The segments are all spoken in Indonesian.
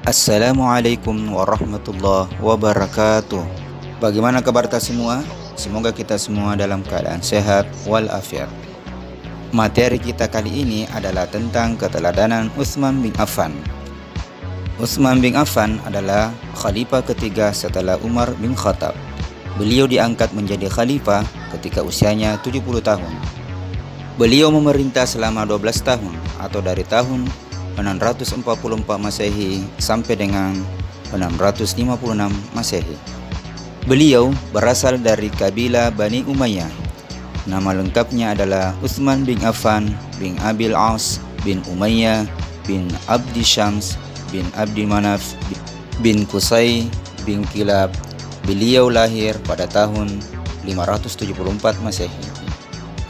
Assalamualaikum warahmatullahi wabarakatuh. Bagaimana kabar kita semua? Semoga kita semua dalam keadaan sehat walafiat. Materi kita kali ini adalah tentang keteladanan Utsman bin Affan. Utsman bin Affan adalah khalifah ketiga setelah Umar bin Khattab. Beliau diangkat menjadi khalifah ketika usianya 70 tahun. Beliau memerintah selama 12 tahun atau dari tahun 644 Masehi sampai dengan 656 Masehi. Beliau berasal dari kabilah Bani Umayyah. Nama lengkapnya adalah Utsman bin Affan bin Abil As bin Umayyah bin Abdi Syams bin Abdi Manaf bin Qusay bin Kilab. Beliau lahir pada tahun 574 Masehi.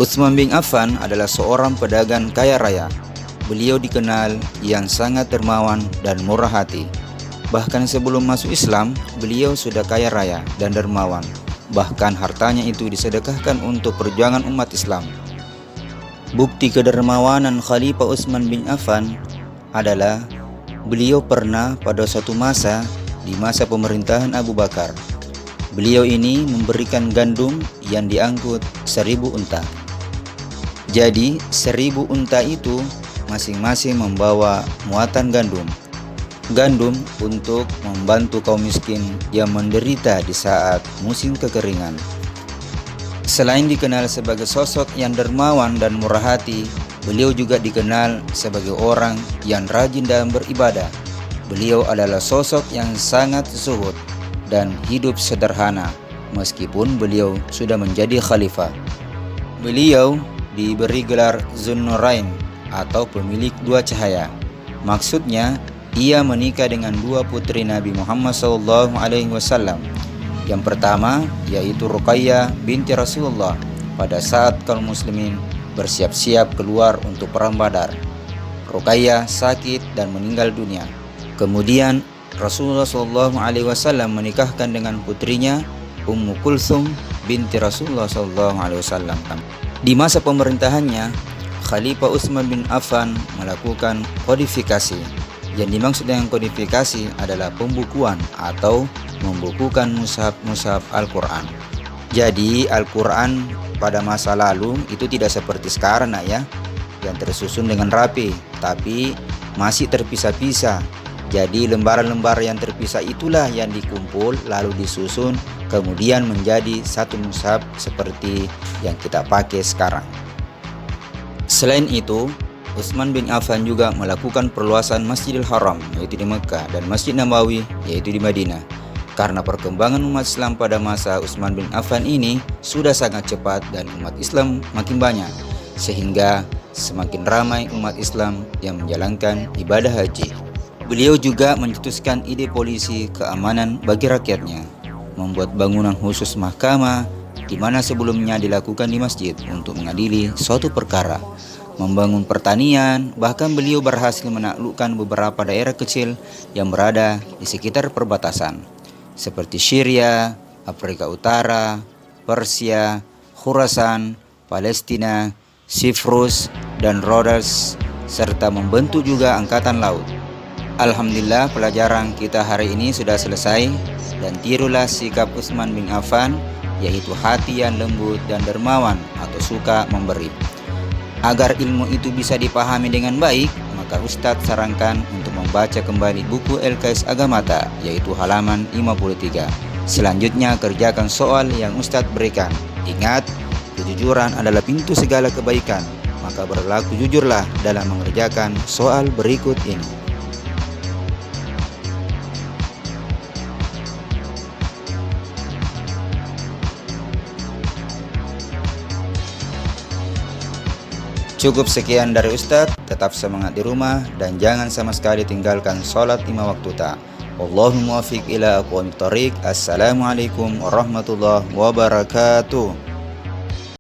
Utsman bin Affan adalah seorang pedagang kaya raya. Beliau dikenal yang sangat dermawan dan murah hati. Bahkan sebelum masuk Islam, beliau sudah kaya raya dan dermawan. Bahkan hartanya itu disedekahkan untuk perjuangan umat Islam. Bukti kedermawanan Khalifah Utsman bin Affan adalah beliau pernah pada suatu masa di masa pemerintahan Abu Bakar. Beliau ini memberikan gandum yang diangkut 1000 unta. Jadi 1000 unta itu masing-masing membawa muatan gandum. Gandum untuk membantu kaum miskin yang menderita di saat musim kekeringan. Selain dikenal sebagai sosok yang dermawan dan murah hati, beliau juga dikenal sebagai orang yang rajin dalam beribadah. Beliau adalah sosok yang sangat zuhud dan hidup sederhana meskipun beliau sudah menjadi khalifah. Beliau diberi gelar Zunnurain atau pemilik dua cahaya. Maksudnya, ia menikah dengan dua putri Nabi Muhammad SAW. Yang pertama yaitu Ruqayyah binti Rasulullah pada saat kaum muslimin bersiap-siap keluar untuk perang Badar. Ruqayyah sakit dan meninggal dunia. Kemudian Rasulullah SAW menikahkan dengan putrinya Ummu Kulsum binti Rasulullah SAW. Di masa pemerintahannya, Khalifah Utsman bin Affan melakukan kodifikasi. Yang dimaksud dengan kodifikasi adalah pembukuan atau membukukan mushaf-mushaf Al-Quran. Jadi Al-Quran pada masa lalu itu tidak seperti sekarang ya, yang tersusun dengan rapi, tapi masih terpisah-pisah. Jadi lembaran-lembar yang terpisah itulah yang dikumpul lalu disusun kemudian menjadi satu mushaf seperti yang kita pakai sekarang. Selain itu, Utsman bin Affan juga melakukan perluasan Masjidil Haram yaitu di Mekah dan Masjid Nabawi yaitu di Madinah. Karena perkembangan umat Islam pada masa Utsman bin Affan ini sudah sangat cepat dan umat Islam makin banyak, sehingga semakin ramai umat Islam yang menjalankan ibadah haji. Beliau juga mencetuskan ide polisi keamanan bagi rakyatnya, membuat bangunan khusus mahkamah di mana sebelumnya dilakukan di masjid untuk mengadili suatu perkara, membangun pertanian, bahkan beliau berhasil menaklukkan beberapa daerah kecil yang berada di sekitar perbatasan seperti Syria, Afrika Utara, Persia, Khurasan, Palestina, Siprus, dan Rhodes, serta membentuk juga angkatan laut. Alhamdulillah, pelajaran kita hari ini sudah selesai, dan tirulah sikap Utsman bin Affan, yaitu hati yang lembut dan dermawan atau suka memberi. Agar ilmu itu bisa dipahami dengan baik, maka Ustadz sarankan untuk membaca kembali buku LKS Agamata, yaitu halaman 53. Selanjutnya kerjakan soal yang Ustadz berikan. Ingat, kejujuran adalah pintu segala kebaikan, maka berlaku jujurlah dalam mengerjakan soal berikut ini. Cukup sekian dari Ustadz, tetap semangat di rumah dan jangan sama sekali tinggalkan sholat 5 waktu ta. Wallahul muwaffiq ila aqwamit thoriq. Assalamualaikum warahmatullahi wabarakatuh.